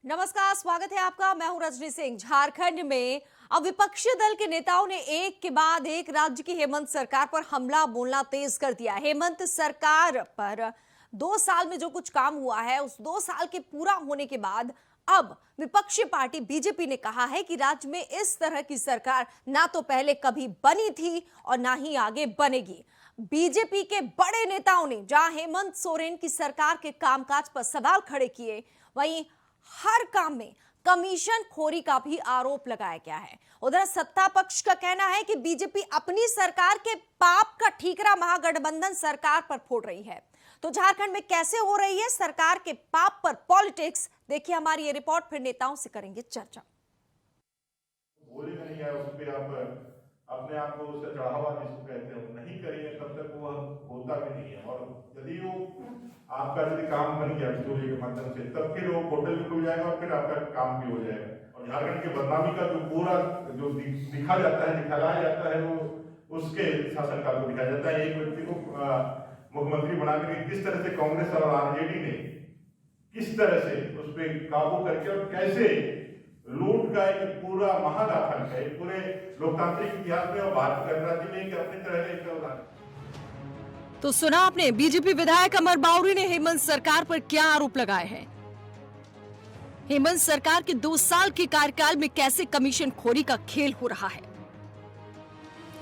नमस्कार, स्वागत है आपका। मैं हूं रजनी सिंह। झारखंड में अब विपक्षी दल के नेताओं ने एक के बाद एक राज्य की हेमंत सरकार पर हमला बोलना तेज कर दिया। हेमंत सरकार पर 2 साल में जो कुछ काम हुआ है, उस 2 साल के पूरा होने के बाद अब विपक्षी पार्टी बीजेपी ने कहा है कि राज्य में इस तरह की सरकार ना तो पहले कभी बनी थी और ना ही आगे बनेगी। बीजेपी के बड़े नेताओं ने जहां हेमंत सोरेन की सरकार के कामकाज पर सवाल खड़े किए, वहीं हर काम में कमीशन खोरी का भी आरोप लगाया गया है। उधर सत्ता पक्ष का कहना है कि बीजेपी अपनी सरकार के पाप का ठीकरा महागठबंधन सरकार पर फोड़ रही है। तो झारखंड में कैसे हो रही है सरकार के पाप पर पॉलिटिक्स, देखिए हमारी ये रिपोर्ट। फिर नेताओं से करेंगे चर्चा। बोलेगा नहीं है उस पे आप अपने आप को उससे चढ़ावा जिसको कहते हैं नहीं करेंगे तब तक वो होता भी नहीं है। और यदि वो आपका यदि काम बन गया बिचौलिए के माध्यम से, तब फिर वो पोर्टल भी खुल जाएगा और फिर आपका काम भी हो जाएगा। और झारखंड के बदनामी का जो पूरा जो दिखा जाता है, दिखाया जाता है, वो उसके शासनकाल को दिखाया जाता है। एक व्यक्ति को मुख्यमंत्री बनाकर किस तरह से कांग्रेस और आरजेडी ने किस तरह से उस पर काबू करके और कैसे लूट का एक पूरा महागाथन है पूरे लोकतांत्रिक इतिहास में और भारत गणराज्य में एक अपनी तरह का उदाहरण। तो सुना आपने, बीजेपी विधायक अमर बाउरी ने हेमंत सरकार पर क्या आरोप लगाए हैं। हेमंत सरकार के 2 साल के कार्यकाल में कैसे कमीशन खोरी का खेल हो रहा है।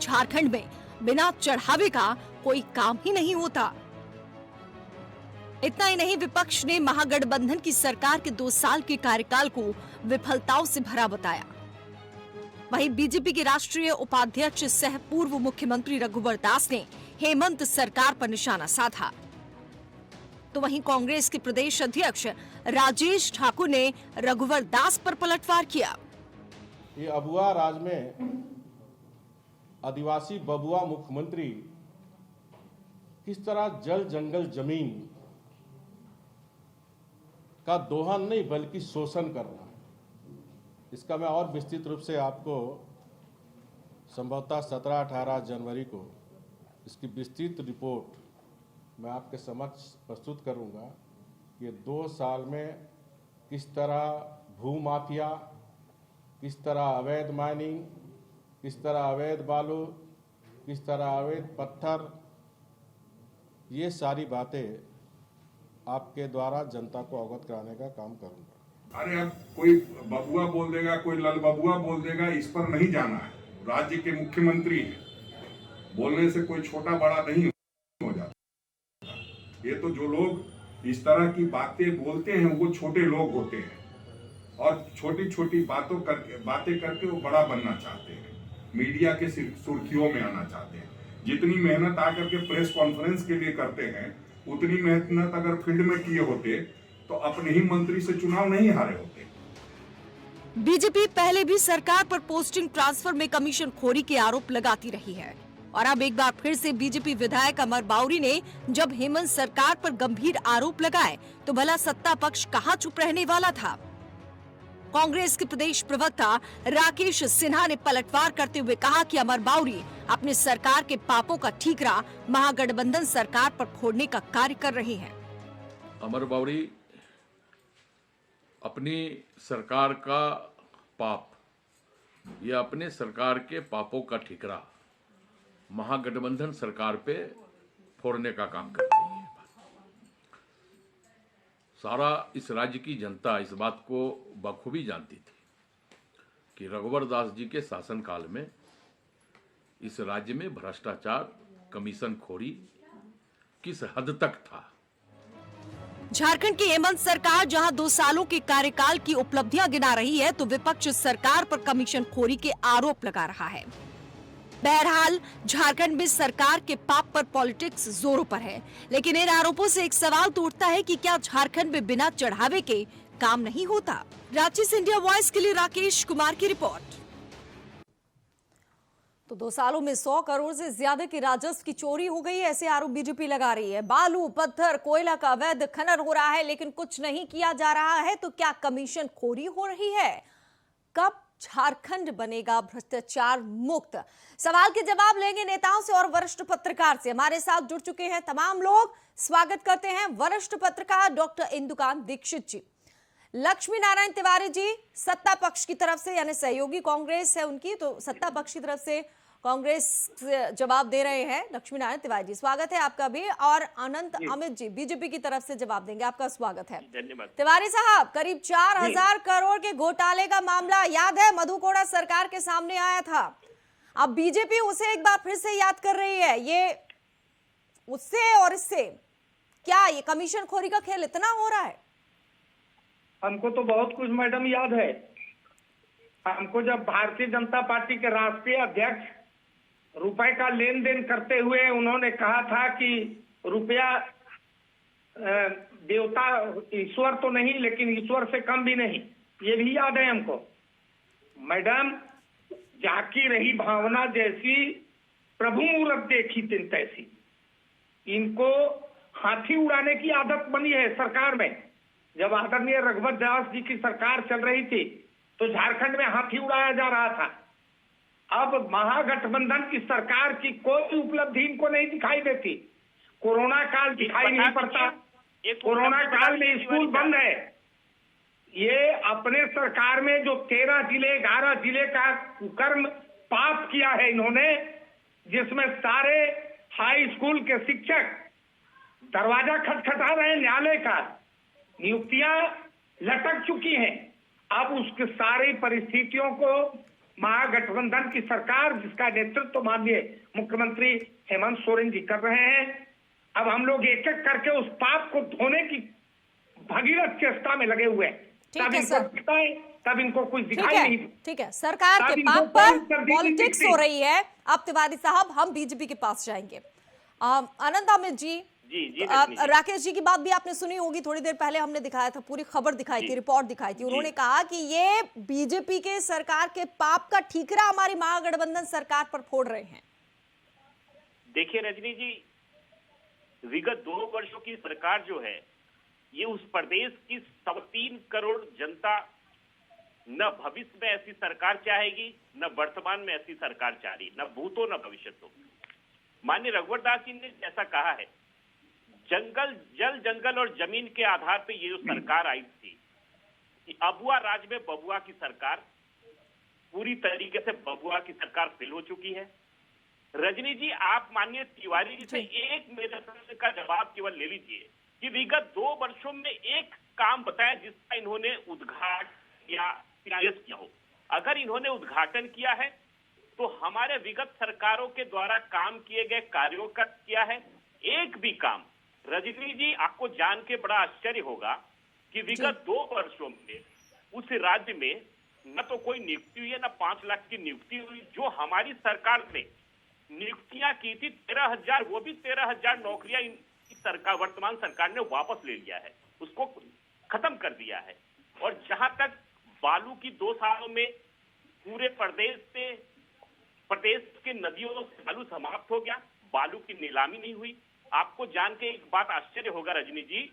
झारखंड में बिना चढ़ावे का कोई काम ही नहीं होता। इतना ही नहीं, विपक्ष ने महागठबंधन की सरकार के 2 साल के कार्यकाल को विफलताओं से भरा बताया। वहीं बीजेपी के राष्ट्रीय उपाध्यक्ष सह पूर्व मुख्यमंत्री रघुवर दास ने हेमंत सरकार पर निशाना साधा। तो वहीं कांग्रेस के प्रदेश अध्यक्ष राजेश ठाकुर ने रघुवर दास पर पलटवार किया। ये अबुआ राज में आदिवासी बबुआ मुख्यमंत्री किस तरह जल जंगल जमीन का दोहन नहीं बल्कि शोषण कर रहा है, इसका मैं और विस्तृत रूप से आपको संभवतः 17-18 जनवरी को इसकी विस्तृत रिपोर्ट मैं आपके समक्ष प्रस्तुत करूंगा। ये 2 साल में किस तरह भू माफिया, किस तरह अवैध माइनिंग, किस तरह अवैध बालू, किस तरह अवैध पत्थर, ये सारी बातें आपके द्वारा जनता को अवगत कराने का काम करूंगा। अरे अब कोई बबुआ बोल देगा, कोई लल बबुआ बोल देगा, इस पर नहीं जाना है। राज्य के मुख्यमंत्री हैं, बोलने से कोई छोटा बड़ा नहीं हो जाता। ये तो जो लोग इस तरह की बातें बोलते हैं वो छोटे लोग होते हैं और छोटी छोटी बातें करके वो बड़ा बनना चाहते हैं, मीडिया के सुर्खियों में आना चाहते हैं। जितनी मेहनत आकर के प्रेस कॉन्फ्रेंस के लिए करते हैं, उतनी मेहनत अगर फील्ड में किए होते तो अपने ही मंत्री से चुनाव नहीं हारे होते। बीजेपी पहले भी सरकार पर पोस्टिंग ट्रांसफर में कमीशन खोरी के आरोप लगाती रही है और अब एक बार फिर से बीजेपी विधायक अमर बाउरी ने जब हेमंत सरकार पर गंभीर आरोप लगाए तो भला सत्ता पक्ष कहां चुप रहने वाला था। कांग्रेस के प्रदेश प्रवक्ता राकेश सिन्हा ने पलटवार करते हुए कहा कि अमर बाउरी अपने सरकार के पापों का ठीकरा महागठबंधन सरकार पर फोड़ने का कार्य कर रहे हैं। अमर बाउरी अपनी सरकार का पाप या अपने सरकार के पापों का ठीकरा महागठबंधन सरकार पे फोड़ने का काम कर रही है। सारा इस राज्य की जनता इस बात को बखूबी जानती थी कि रघुवर दास जी के शासनकाल में इस राज्य में भ्रष्टाचार, कमीशन खोरी किस हद तक था। झारखंड की हेमंत सरकार जहां 2 सालों के कार्यकाल की उपलब्धियां गिना रही है तो विपक्ष सरकार पर कमीशन खोरी के आरोप लगा रहा है। बहरहाल झारखंड में सरकार के पाप पर पॉलिटिक्स जोरों पर है, लेकिन इन आरोपों से एक सवाल तो उठता है कि क्या झारखंड में बिना चढ़ावे के काम नहीं होता। रांची से इंडिया वॉइस के लिए राकेश कुमार की रिपोर्ट। तो 2 सालों में 100 करोड़ से ज्यादा की राजस्व की चोरी हो गई है, ऐसे आरोप बीजेपी लगा रही है। बालू, पत्थर, कोयला का अवैध खनन हो रहा है लेकिन कुछ नहीं किया जा रहा है, तो क्या कमीशन खोरी हो रही है। कब झारखंड बनेगा भ्रष्टाचार मुक्त, सवाल के जवाब लेंगे नेताओं से और वरिष्ठ पत्रकार से। हमारे साथ जुड़ चुके हैं तमाम लोग। स्वागत करते हैं वरिष्ठ पत्रकार डॉक्टर इंदुकांत दीक्षित जी। लक्ष्मी नारायण तिवारी जी सत्ता पक्ष की तरफ से, यानी सहयोगी कांग्रेस है उनकी, तो सत्ता पक्ष की तरफ से कांग्रेस जवाब दे रहे हैं। लक्ष्मी नारायण तिवारी जी, स्वागत है आपका भी। और अनंत अमित जी बीजेपी की तरफ से जवाब देंगे, आपका स्वागत है। धन्यवाद। तिवारी साहब, करीब 4000 करोड़ के घोटाले का मामला याद है, मधु कोड़ा सरकार के सामने आया था। अब बीजेपी उसे एक बार फिर से याद कर रही है। ये उससे और इससे क्या ये कमीशन खोरी का खेल इतना हो रहा है? हमको तो बहुत कुछ मैडम याद है। हमको जब भारतीय जनता पार्टी के राष्ट्रीय अध्यक्ष रुपए का लेन देन करते हुए उन्होंने कहा था कि रुपया देवता, ईश्वर तो नहीं लेकिन ईश्वर से कम भी नहीं, ये भी याद है हमको। मैडम, जाकी रही भावना जैसी, प्रभु मूरत देखी तिन तैसी। इनको हाथी उड़ाने की आदत बनी है सरकार में। जब आदरणीय रघुवर दास जी की सरकार चल रही थी तो झारखंड में हाथी उड़ाया जा रहा था। अब महागठबंधन की सरकार की कोई उपलब्धि इनको नहीं दिखाई देती। कोरोना काल दिखाई नहीं पड़ता, कोरोना काल में स्कूल बंद है। ये अपने सरकार में जो 13 जिले 11 जिले का कुकर्म पास किया है इन्होंने, जिसमें सारे हाई स्कूल के शिक्षक दरवाजा खटखटा रहे हैं न्यायालय का, नियुक्तियां लटक चुकी हैं। अब उसके सारी परिस्थितियों को महागठबंधन की सरकार, जिसका नेतृत्व माननीय मुख्यमंत्री हेमंत सोरेन जी कर रहे हैं, अब हम लोग एक एक करके उस पाप को धोने की भगीरथ चेष्टा में लगे हुए हैं। तब इनको दिखता है, तब इनको कुछ दिखाई नहीं। ठीक है, सरकार के पाप पर पॉलिटिक्स हो रही है। अब तिवारी साहब, हम बीजेपी के पास जाएंगे। अनंत अमित जी, राकेश जी की बात भी आपने सुनी होगी, थोड़ी देर पहले हमने दिखाया था, पूरी खबर दिखाई थी, रिपोर्ट दिखाई थी। उन्होंने कहा कि ये बीजेपी के सरकार के पाप का ठीकरा हमारी महागठबंधन सरकार पर फोड़ रहे हैं। देखिए रजनी जी, विगत 2 वर्षों की सरकार जो है, ये उस प्रदेश की 3 करोड़ जनता न भविष्य में ऐसी सरकार चाहेगी, न वर्तमान में ऐसी सरकार चाह रही, न भूतो न भविष्यतो। माननीय रघुवर दास जी ने जैसा कहा है, जंगल और जमीन के आधार पे ये जो सरकार आई थी, कि अबुआ राज में बबुआ की सरकार, पूरी तरीके से बबुआ की सरकार फेल हो चुकी है। रजनी जी, आप माननीय तिवारी जी से एक मेरे प्रश्न का जवाब केवल ले लीजिए कि विगत 2 वर्षों में एक काम बताया जिसका इन्होंने उद्घाटन या किया हो। अगर इन्होंने उद्घाटन किया है तो हमारे विगत सरकारों के द्वारा काम किए गए कार्यों का किया है एक भी काम? रजनी जी, आपको जान के बड़ा आश्चर्य होगा कि विगत 2 वर्षों में उस राज्य में न तो कोई नियुक्ति हुई है, न 5 लाख की नियुक्ति हुई। जो हमारी सरकार ने नियुक्तियां की थी 13,000, वो भी 13,000 नौकरियां सरकार, वर्तमान सरकार ने वापस ले लिया है, उसको खत्म कर दिया है। और जहां तक बालू की 2 सालों में पूरे प्रदेश के नदियों से बालू समाप्त हो गया, बालू की नीलामी नहीं हुई। आपको जान के एक बात आश्चर्य होगा रजनी जी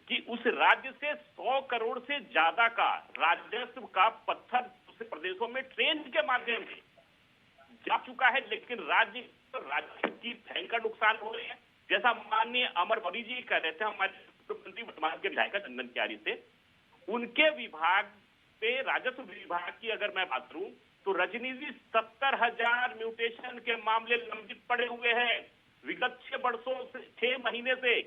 कि उस राज्य से 100 करोड़ से ज्यादा का राजस्व का पत्थर दूसरे प्रदेशों में ट्रेन के माध्यम से जा चुका है, लेकिन राज्य की भयंकर नुकसान हो रहे हैं। जैसा माननीय अमर बरी जी कह रहे थे, हमारे मुख्यमंत्री वर्तमान के विधायक चंदन क्यारी से, उनके विभाग पे, राजस्व विभाग की अगर मैं बात करूं तो रजनी जी 70,000 म्यूटेशन के मामले लंबित पड़े हुए हैं विगत 6 महीने से।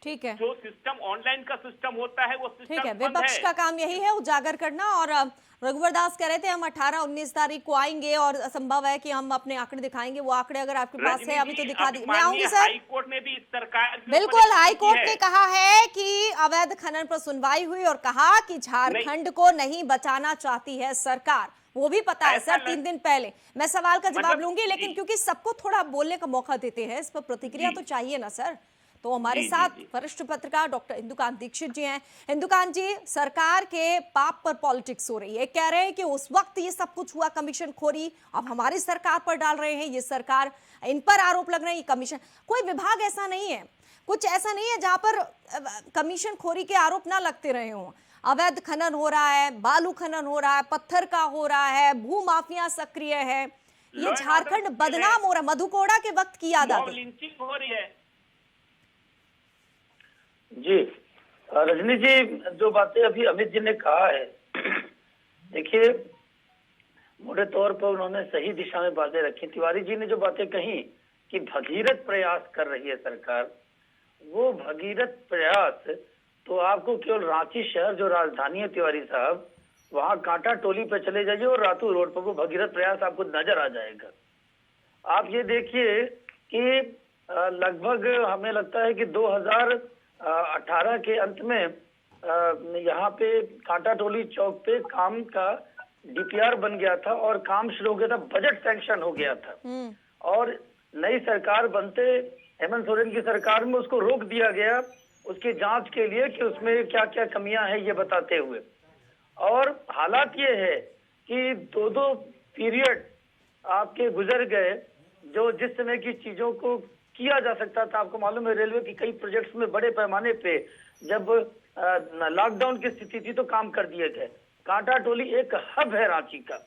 ठीक है, जो सिस्टम ऑनलाइन का सिस्टम होता है वो सिस्टम ठीक है, विपक्ष का काम यही है उजागर करना। और रघुवर दास कह रहे थे हम 18-19 तारीख को आएंगे और संभव है कि हम अपने आंकड़े दिखाएंगे। वो आंकड़े अगर आपके पास है अभी तो दिखा दी, मैं आऊंगी सर। हाईकोर्ट ने भी इस सरकार, बिल्कुल, हाईकोर्ट ने कहा है कि अवैध खनन पर सुनवाई हुई और कहा कि झारखंड को नहीं बचाना चाहती है सरकार। वो भी पता है सर, 3 दिन पहले। मैं सवाल का जवाब लूंगी, लेकिन क्योंकि सबको थोड़ा बोलने का मौका देते हैं, इस पर प्रतिक्रिया तो चाहिए ना सर। तो हमारे साथ वरिष्ठ पत्रकार डॉक्टर इंदुकांत दीक्षित जी हैं। इंदुकांत जी, सरकार के पाप पर पॉलिटिक्स हो रही है, कह रहे हैं कि उस वक्त ये सब कुछ हुआ कमीशन खोरी, अब हमारी सरकार पर डाल रहे हैं, ये सरकार, इन पर आरोप लग रहे हैं ये कमीशन। कोई विभाग ऐसा नहीं है, कुछ ऐसा नहीं है जहां पर कमीशन खोरी के आरोप ना लगते रहे हों। अवैध खनन हो रहा है, बालू खनन हो रहा है, पत्थर का हो रहा है, भू माफिया सक्रिय है, ये झारखंड बदनाम हो रहा है। मधु कोड़ा के वक्त की याद आ गई। लिंचिंग हो रही है जी। रजनी जी, जो बातें अभी अमित जी ने कहा है, देखिए मोटे तौर पर उन्होंने सही दिशा में बातें रखी। तिवारी जी ने जो बातें कही कि भगीरथ प्रयास कर रही है सरकार, वो भगीरथ प्रयास तो आपको केवल रांची शहर जो राजधानी है तिवारी साहब, वहां कांटा टोली पे चले जाइए और रातू रोड पर वो भगीरथ प्रयास आपको नजर आ जाएगा। आप ये देखिए कि लगभग हमें लगता है कि 2018 के अंत में यहाँ पे कांटा टोली चौक पे काम का डीपीआर बन गया था और काम शुरू हो गया था, बजट सैंक्शन हो गया था और नई सरकार बनते हेमंत सोरेन की सरकार में उसको रोक दिया गया उसकी जांच के लिए कि उसमें क्या क्या कमियां हैं ये बताते हुए। और हालात ये है कि दो पीरियड आपके गुजर गए जो जिस समय की चीजों को किया जा सकता था। आपको मालूम है रेलवे की कई प्रोजेक्ट्स में बड़े पैमाने पे जब लॉकडाउन की स्थिति थी तो काम कर दिए गए। कांटा टोली एक हब है रांची का,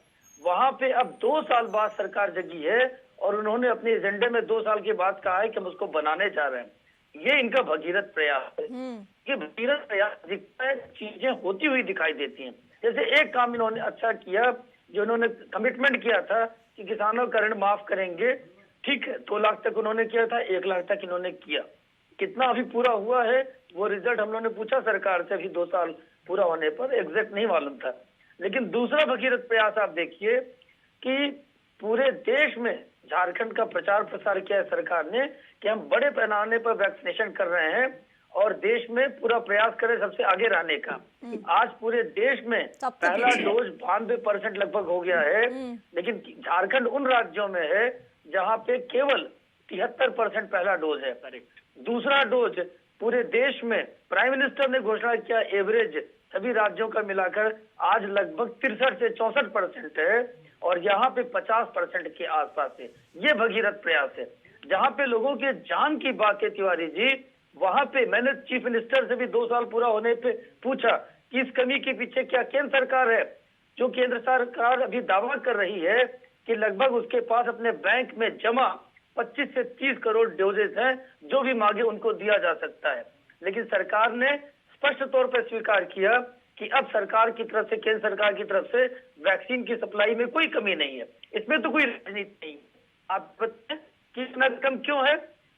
वहां पे अब 2 साल बाद सरकार जगी है और उन्होंने अपने एजेंडे में 2 साल के बाद कहा है कि हम उसको बनाने जा रहे हैं। ये इनका भगीरथ प्रयास है। ये भगीरथ प्रयास दिखता है, चीजें होती हुई दिखाई देती हैं। जैसे एक काम इन्होंने अच्छा किया, जो इन्होंने कमिटमेंट किया था कि किसानों का ऋण माफ करेंगे, ठीक है, 2 लाख तक उन्होंने किया था, 1 लाख तक इन्होंने किया। कितना अभी पूरा हुआ है वो रिजल्ट हम लोगों ने पूछा सरकार से, अभी 2 साल पूरा होने पर एग्जैक्ट नहीं मालूम था। लेकिन दूसरा भगीरथ प्रयास आप देखिए कि पूरे देश में झारखंड का प्रचार प्रसार किया है सरकार ने कि हम बड़े पैमाने पर वैक्सीनेशन कर रहे हैं और देश में पूरा प्रयास करें सबसे आगे रहने का। आज पूरे देश में पहला डोज 92% लगभग हो गया है, लेकिन झारखंड उन राज्यों में है जहां पे केवल 73% पहला डोज है। दूसरा डोज पूरे देश में प्राइम मिनिस्टर ने घोषणा किया एवरेज सभी राज्यों का मिलाकर आज लगभग 63 से 64% है और यहाँ पे 50% के आसपास है। ये भगीरथ प्रयास है। जहाँ पे लोगों के जान की बात है तिवारी जी, वहां पे मैंने चीफ मिनिस्टर से भी 2 साल पूरा होने पे पूछा कि इस कमी के पीछे क्या केंद्र सरकार है। जो केंद्र सरकार अभी दावा कर रही है कि लगभग उसके पास अपने बैंक में जमा 25 से 30 करोड़ डोजेस हैं, जो भी मांगे उनको दिया जा सकता है। लेकिन सरकार ने स्पष्ट तौर पर स्वीकार किया कि अब सरकार की तरफ से, केंद्र सरकार की तरफ से वैक्सीन की सप्लाई में कोई कमी नहीं है। इसमें तो कोई राजनीति नहीं। आप बताएं कि इतना कम क्यों है?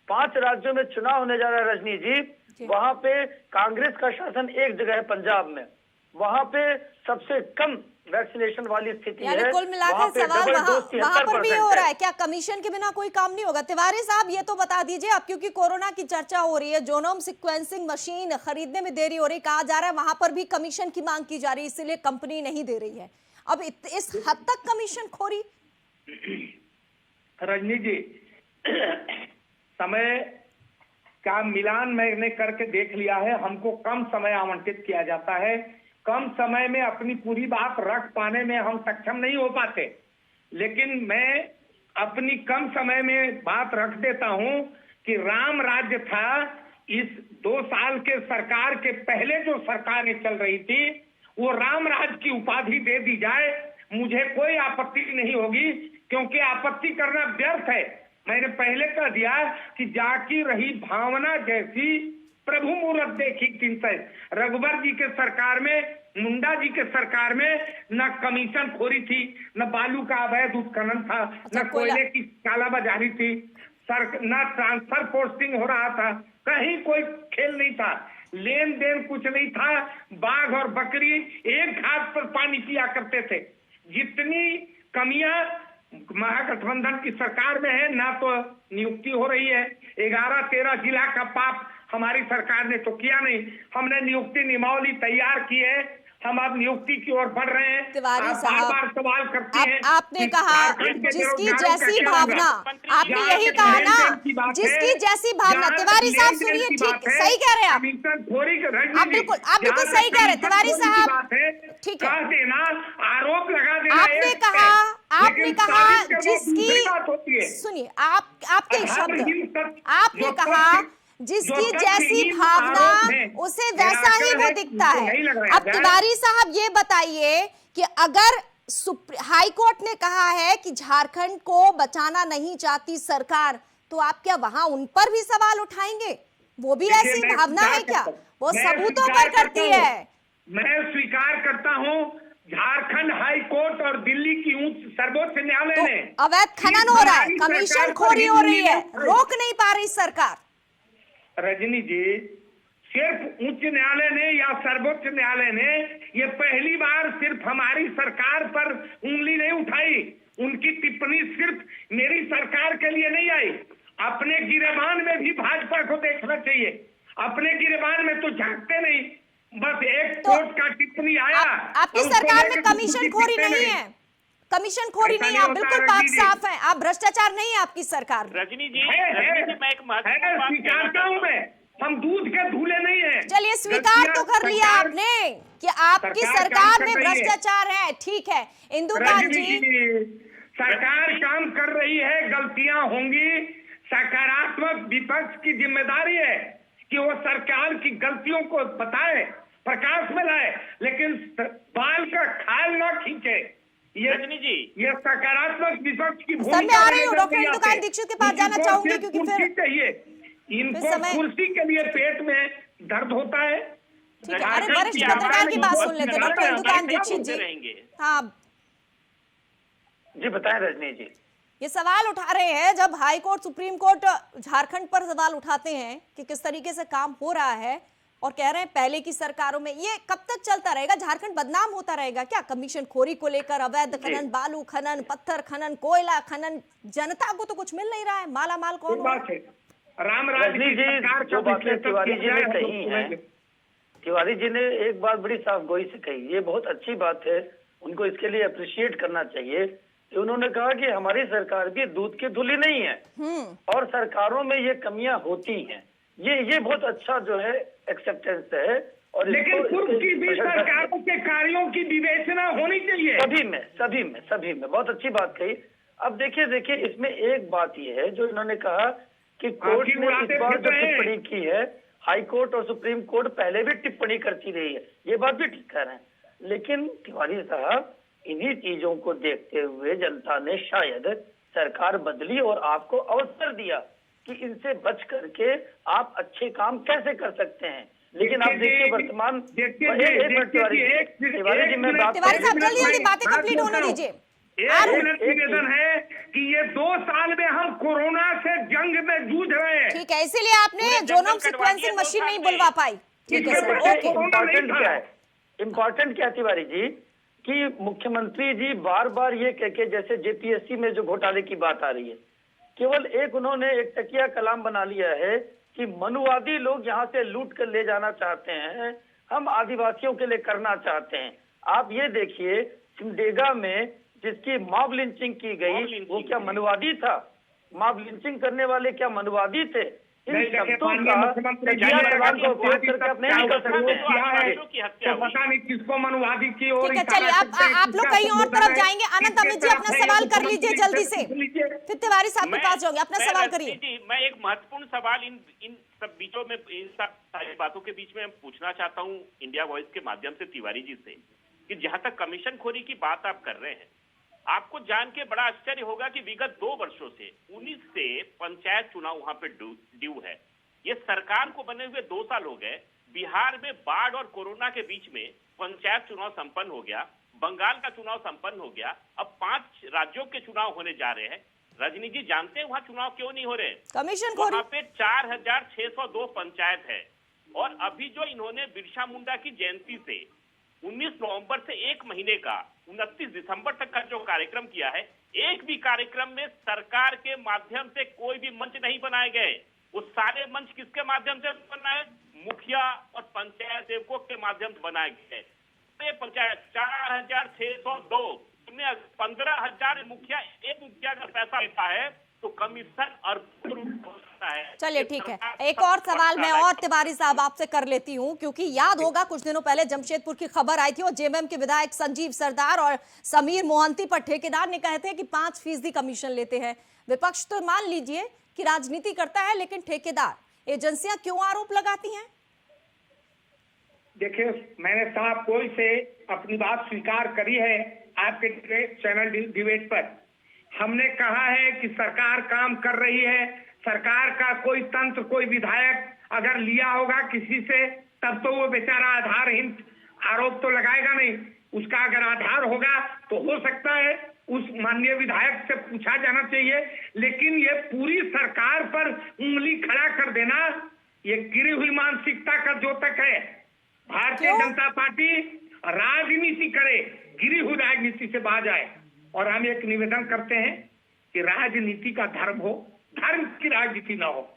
5 राज्यों में चुनाव होने जा रहा है रजनी जी, वहां पे कांग्रेस का शासन एक जगह है पंजाब में, वहां पे सबसे कम वैक्सीनेशन वाली स्थिति है। कुल मिलाकर सवाल वहां पर भी हो रहा है, क्या कमीशन के बिना कोई काम नहीं होगा? तिवारी साहब ये तो बता दीजिए, अब क्योंकि कोरोना की चर्चा हो रही है, जीनोम सीक्वेंसिंग मशीन खरीदने में देरी हो रही, कहा जा रहा है वहां पर भी कमीशन की मांग की जा रही है, इसलिए कंपनी नहीं दे रही है। अब इस हद तक कमीशन खोरी? रजनी जी, समय का मिलान मैंने करके देख लिया है। हमको कम समय आवंटित किया जाता है, कम समय में अपनी पूरी बात रख पाने में हम सक्षम नहीं हो पाते, लेकिन मैं अपनी कम समय में बात रख देता हूं कि राम राज्य था। इस 2 साल के सरकार के पहले जो सरकारें चल रही थी, वो राम राज्य की उपाधि दे दी जाए, मुझे कोई आपत्ति नहीं होगी, क्योंकि आपत्ति करना व्यर्थ है। मैंने पहले कह दिया कि जाकी रही भावना जैसी प्रभु मुहूर्त देखी चिंतन। रघुवर जी के सरकार में, मुंडा जी के सरकार में न कमीशन खोरी थी, न बालू का अवैध उत्खनन था, न कोयले की कालाबाजारी थी, न ट्रांसफर पोस्टिंग हो रहा था, कहीं कोई खेल नहीं था, लेन देन कुछ नहीं था। बाघ और बकरी एक घाट पर पानी पिया करते थे। जितनी कमियां महागठबंधन की सरकार में है, ना तो नियुक्ति हो रही है। 11-13 जिला का पाप हमारी सरकार ने तो किया नहीं। हमने नियुक्ति नियमावली तैयार की है, हम अब नियुक्ति की ओर बढ़ रहे हैं। तिवारी साहब, बार सवाल करते हैं, आपने कहा जिसकी जैसी भावना, आपने यही कहा ना, जिसकी जैसी भावना। तिवारी साहब सुनिए, ठीक सही कह रहे हैं आप बिल्कुल सही कह रहे हैं तिवारी साहब, ठीक है। देना, आरोप लगा देना, आपने कहा जिसकी, सुनिए आपके शब्द, आपने कहा जिसकी जैसी भावना उसे वैसा ही वो दिखता है। अब तिवारी साहब ये बताइए कि अगर हाई कोर्ट ने कहा है कि झारखंड को बचाना नहीं चाहती सरकार, तो आप क्या वहां उन पर भी सवाल उठाएंगे? वो भी ऐसी भावना है क्या? वो मैं सबूतों स्वीकार पर करती करता हूं। है। मैं स्वीकार करता हूं, झारखंड हाई कोर्ट और दिल्ली की सर्वोच्च न्यायालय तो ने अवैध खनन हो रहा है, हमारी कमीशन सरकार पर खोरी हो रही है, यूनियन- रोक नहीं पा रही सरकार। रजनी जी, सिर्फ उच्च न्यायालय ने या सर्वोच्च न्यायालय ने ये पहली बार सिर्फ हमारी सरकार पर उंगली नहीं उठाई। उनकी टिप्पणी सिर्फ मेरी सरकार के लिए नहीं आई, अपने गिरेबान में भी भाजपा को देखना चाहिए। अपने गिरेबान में तो झांकते नहीं, बस एक तो कोर्ट का टिप्पणी आया। आपकी और उसको सरकार में लेकर कमीशन खुशी खोरी पीटने नहीं लगे। है, कमीशन खोरी ऐसा नहीं है, नहीं आप होता बिल्कुल है, पाक रजनी जी। साफ है, आप भ्रष्टाचार नहीं है आपकी सरकार में। रजनी जी है, मैं एक महत्वपूर्ण बात कहना स्वीकारता चाहता हूं हूं। मैं, हम दूध के धूले नहीं है। चलिए स्वीकार तो कर लिया आपने कि आपकी सरकार सरकार काम में कर रही है। भ्रष्टाचार है, ठीक है। इंदुकांत रजनी जी, सरकार काम कर रही है, गलतियां होंगी। सकारात्मक विपक्ष की जिम्मेदारी है कि वो सरकार की गलतियों को बताए, प्रकाश में लाए, लेकिन बाल का खाल ना खींचे। रजनी जी, ये सकारात्मक विपक्ष की सर मैं आ रही हूँ, रहने डॉक्टर देते इंदुकांत हैं। दीक्षित के पास इनको जाना चाहूंगी सिर्फ क्योंकि कुर्सी फिर चाहिए, इनको समय- कुर्सी के लिए पेट में दर्द होता है। ठीक है। अरे झारखंड वरिष्ठ की पत्रकार आवाज की बात बहुत सुन लेते हैं, निराला डॉक्टर है, इंदुकांत हमारे दीक्षित साथ जी। रहेंगे। हाँ, जी बताएं रजनी जी। ये सवाल उठा रहे हैं, जब high court supreme court Jharkhand पर सवाल उठाते हैं कि किस तरीके से काम हो रहा है और कह रहे हैं पहले की सरकारों में, ये कब तक चलता रहेगा? झारखंड बदनाम होता रहेगा क्या कमीशन खोरी को लेकर? अवैध खनन, बालू खनन, पत्थर खनन, कोयला खनन, जनता को तो कुछ मिल नहीं रहा है, माला माल कौन हो रहा है? बात है रामराज रजनी की जी, सरकार जो का बातें विश्लेषण तिवारी जी किया ने है, कही हम लोग हैं, सुनेंगे। तिवारी जी ने एक बात बड़ी साफ गोई से कही, ये बहुत अच्छी बात है, उनको इसके लिए अप्रिशिएट करना चाहिए कि उन्होंने कहा कि हमारी सरकार भी दूध की धुली नहीं है और सरकारों में ये कमियां होती हैं। ये बहुत अच्छा जो है एक्सेप्टेंस है। और लेकिन इसको- पूर्व की भी इसको- सरकारों के कार्यों की विवेचना होनी चाहिए। सभी में बहुत अच्छी बात कही। अब देखिए इसमें एक बात ये है जो इन्होंने कहा कि कोर्ट आखिर ने उड़ाते इस बार जो फिरते हैं। टिप्पणी की है, हाई कोर्ट और सुप्रीम कोर्ट पहले भी टिप्पणी करती रही है, ये बात भी ठीक कह रहे हैं। लेकिन तिवारी साहब, इन्हीं चीजों को देखते हुए जनता ने शायद सरकार बदली और आपको अवसर दिया कि इनसे बच करके आप अच्छे काम कैसे कर सकते हैं। लेकिन आप देखिए वर्तमान एक मिनट तिवारी जी मैं बात तिवारी साहब जल्दी बातें कंप्लीट होने दीजिए। एक मिनट निवेदन है कि ये 2 साल में हम कोरोना से जंग में जूझ रहे हैं। ठीक है, इसीलिए आपने पूरे जोनोम जंगल कटवा सीक्वेंसिंग दिए मशीन 2 नहीं साल बुलवा में। पाई। ठीक है इसके सर, पहले ओके। इम्पोर्टेंट क्या है, इम्पोर्टेंट क्या है तिवारी जी कि मुख्यमंत्री जी बार बार ये कह के, जैसे जेपीएससी में जो घोटाले की बात आ रही है, केवल उन्होंने एक तकिया कलाम बना लिया है कि मनुवादी लोग यहाँ से लूट कर ले जाना चाहते हैं, हम आदिवासियों के लिए करना चाहते हैं। आप ये देखिए सिमडेगा में जिसकी मॉब लिंचिंग की गई, वो क्या मनुवादी था? मॉब लिंचिंग करने वाले क्या मनुवादी थे? इन नहीं, देखिए, शब्दों माननीय का मुख्यमंत्री तकिया जानिए कलाम का कि उपयोग पार्टी करके आप नहीं क्या कर गठबंधन सकते हैं। किया है, की हत्या तो हुई। पता नहीं किसको मनुवादी की ओर ठीक है, इशारा चलिए करते हैं, आप लोग किसका कहीं और संबोधन तरफ है, जाएंगे। आनंद किसके अमित जी तरफ अपना है, सवाल ये कर लीजिए मुख्यमंत्री जल्दी से से, पूछ लीजिए। फिर तिवारी साहब के पास जाओगे, अपना सवाल करिए। जी, मैं एक महत्वपूर्ण सवाल इन सब बीचों में, इन सब सारी बातों के बीच में पूछना चाहता हूं इंडिया वॉइस के माध्यम से तिवारी जी से, कि जहां तक कमीशन खोरी की बात आप कर रहे हैं, आपको जान के बड़ा आश्चर्य होगा कि विगत 2 वर्षों से 19 से पंचायत चुनाव वहां पे ड्यू है। ये सरकार को बने हुए 2 साल हो गए। बिहार में बाढ़ और कोरोना के बीच में पंचायत चुनाव संपन्न हो गया, बंगाल का चुनाव संपन्न हो गया, अब 5 राज्यों के चुनाव होने जा रहे हैं। रजनी जी जानते हैं वहां चुनाव क्यों नहीं हो रहे? कमीशन खोरी। वहां पे 4602 पंचायत है और अभी जो इन्होंने बिरसा मुंडा की जयंती से 19 नवंबर से 1 महीने का 29 दिसंबर तक का जो कार्यक्रम किया है, एक भी कार्यक्रम में सरकार के माध्यम से कोई भी मंच नहीं बनाए गए। वो सारे मंच किसके माध्यम से बनाए? मुखिया और पंचायत सेवकों के माध्यम से बनाए गए। पंचायत 4602 में 15,000 मुखिया, एक मुखिया का पैसा लेता है तो कमीशन अरबों रुपए होता है। चलिए ठीक है, एक और सवाल मैं और तिवारी साहब आपसे कर लेती हूं, क्योंकि याद होगा कुछ दिनों पहले जमशेदपुर की खबर आई थी और जेएमएम के विधायक संजीव सरदार और समीर मोहंती पर ठेकेदार ने कहे थे कि 5% कमीशन लेते हैं। विपक्ष तो मान लीजिए कि राजनीति करता है, लेकिन ठेकेदार एजेंसियां क्यों आरोप लगाती हैं? देखिए, मैंने साहब कोई से अपनी बात स्वीकार करी है आपके चैनल डिबेट पर। हमने कहा है कि सरकार काम कर रही है, सरकार का कोई तंत्र, कोई विधायक अगर लिया होगा किसी से तब तो वो बेचारा आधारहीन आरोप तो लगाएगा नहीं। उसका अगर आधार होगा तो हो सकता है उस माननीय विधायक से पूछा जाना चाहिए। लेकिन ये पूरी सरकार पर उंगली खड़ा कर देना, ये गिरी हुई मानसिकता का द्योतक है। भारतीय जनता पार्टी राजनीति करे, गिरी हुई राजनीति से बाहर जाए। और हम एक निवेदन करते हैं कि राजनीति का धर्म हो, धर्म की राजनीति ना हो।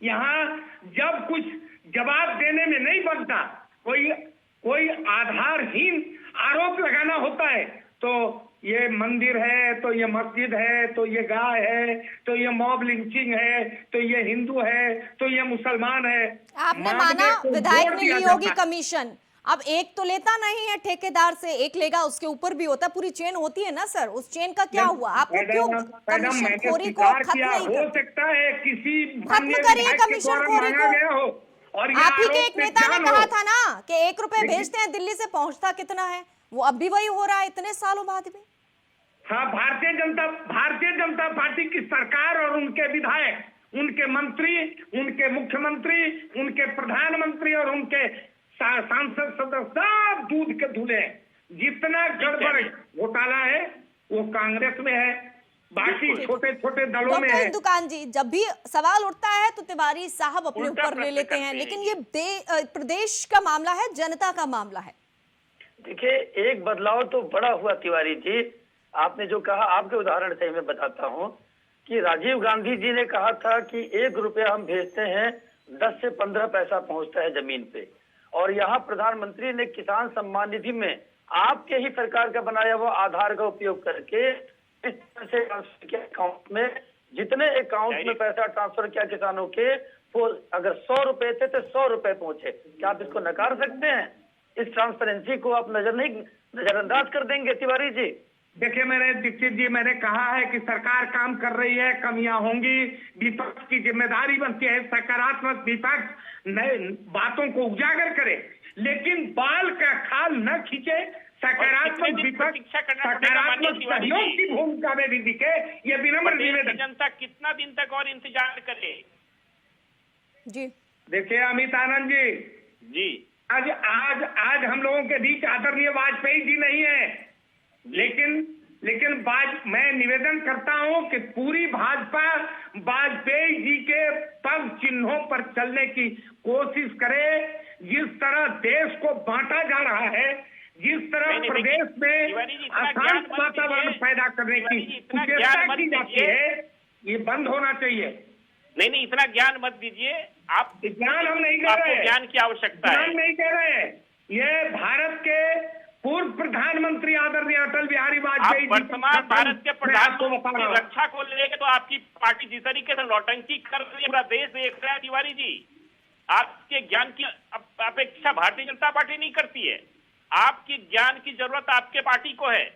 यहाँ जब कुछ जवाब देने में नहीं बनता, कोई आधारहीन आरोप लगाना होता है, तो ये मंदिर है, तो ये मस्जिद है, तो ये गाय है, तो ये मॉब लिंचिंग है, तो ये हिंदू है, तो ये मुसलमान है। आपने माना विधायक ने ली होगी कमीशन, अब एक तो लेता नहीं है ठेकेदार से, एक लेगा, उसके ऊपर भी होता है, पूरी चेन होती है ना सर। उस चेन का क्या हुआ? आपको क्यों कमीशन खोरी को खत्म नहीं हो सकता है किसी खत्म करिए कमीशन खोरी को। और आप ही के एक नेता ने कहा था ना कि 1 रुपए भेजते हैं दिल्ली से पहुंचता कितना है, वो अब भी वही हो रहा है इतने सालों बाद भी। हाँ, भारतीय जनता पार्टी की सरकार और उनके विधायक, उनके मंत्री, उनके मुख्यमंत्री, उनके प्रधानमंत्री और उनके सांसद सदस्य सब दूध के धुले हैं। जितना गड़बड़ घोटाला है वो कांग्रेस में है, बाकी छोटे छोटे दलों में है। डॉक्टर दुकान जी, जब भी सवाल उठता है तो तिवारी साहब अपने ऊपर ले लेते हैं, लेकिन ये प्रदेश का मामला है, जनता का मामला है। देखिए, एक बदलाव तो बड़ा हुआ तिवारी जी। आपने जो कहा, आपके उदाहरण से मैं बताता हूँ कि राजीव गांधी जी ने कहा था कि 1 रुपया हम भेजते हैं 10 से 15 पैसा पहुंचता है जमीन पे। और यहाँ प्रधानमंत्री ने किसान सम्मान निधि में आपके ही सरकार का बनाया हुआ आधार का उपयोग करके इस तरह से ट्रांसफर किया अकाउंट में, जितने अकाउंट में पैसा ट्रांसफर किया किसानों के, वो अगर 100 रुपए थे तो 100 रुपए पहुंचे। क्या आप इसको नकार सकते हैं? इस ट्रांसपेरेंसी को आप नजरअंदाज कर देंगे तिवारी जी? देखिए मेरे दीक्षित जी, मैंने कहा है कि सरकार काम कर रही है, कमियां होंगी, विपक्ष की जिम्मेदारी बनती है सकारात्मक विपक्ष नए बातों को उजागर करे, लेकिन बाल का खाल न खींचे। सकारात्मक विपक्ष सकारात्मक सहयोग की भूमिका में भी दिखे, ये विनम्र निवेदन। जनता कितना दिन तक और इंतजार करे? जी देखिए अमित आनंद जी, आज हम लोगों के बीच आदरणीय वाजपेयी जी नहीं है, लेकिन मैं निवेदन करता हूं कि पूरी भाजपा वाजपेयी जी के पग चिन्हों पर चलने की कोशिश करे। जिस तरह देश को बांटा जा रहा है, जिस तरह प्रदेश में अशांत वातावरण पैदा करने की चेष्टा की जाती है, ये बंद होना चाहिए। नहीं, इतना ज्ञान मत दीजिए आप। ज्ञान हम नहीं दे रहे हैं, ज्ञान की आवश्यकता है, नहीं दे रहे हैं। ये भारत के पूर्व प्रधानमंत्री आदरणीय अटल बिहारी वाजपेयी वर्तमान भारत के प्रधानमंत्री की रक्षा को लेकर तो आपकी पार्टी जिस तरीके से नौटंकी कर रही है, पूरा देश देख रहा है तिवारी जी। आपके ज्ञान की अपेक्षा भारतीय जनता पार्टी नहीं करती है, आपकी ज्ञान की जरूरत आपके पार्टी को है।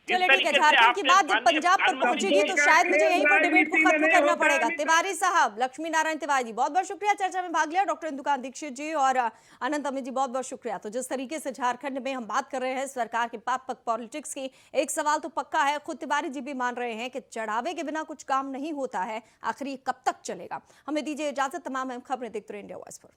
चलिए ठीक है, झारखंड की बात जब पंजाब तक पहुंचेगी तो शायद मुझे यहीं पर डिबेट को खत्म करना पड़ेगा। तिवारी साहब, लक्ष्मी नारायण तिवारी जी, बहुत बहुत शुक्रिया चर्चा में भाग लिया। डॉक्टर इंदुकान दीक्षित जी और अनंत अमित जी, बहुत बहुत शुक्रिया। तो जिस तरीके से झारखंड में हम बात कर रहे हैं सरकार के पाक पॉलिटिक्स की, एक सवाल तो पक्का है, खुद तिवारी जी भी मान रहे हैं कि चढ़ावे के बिना कुछ काम नहीं होता है। आखिर कब तक चलेगा? हमें दीजिए इजाजत। तमाम अहम खबरें देखते रहिए इंडिया वॉइस पर।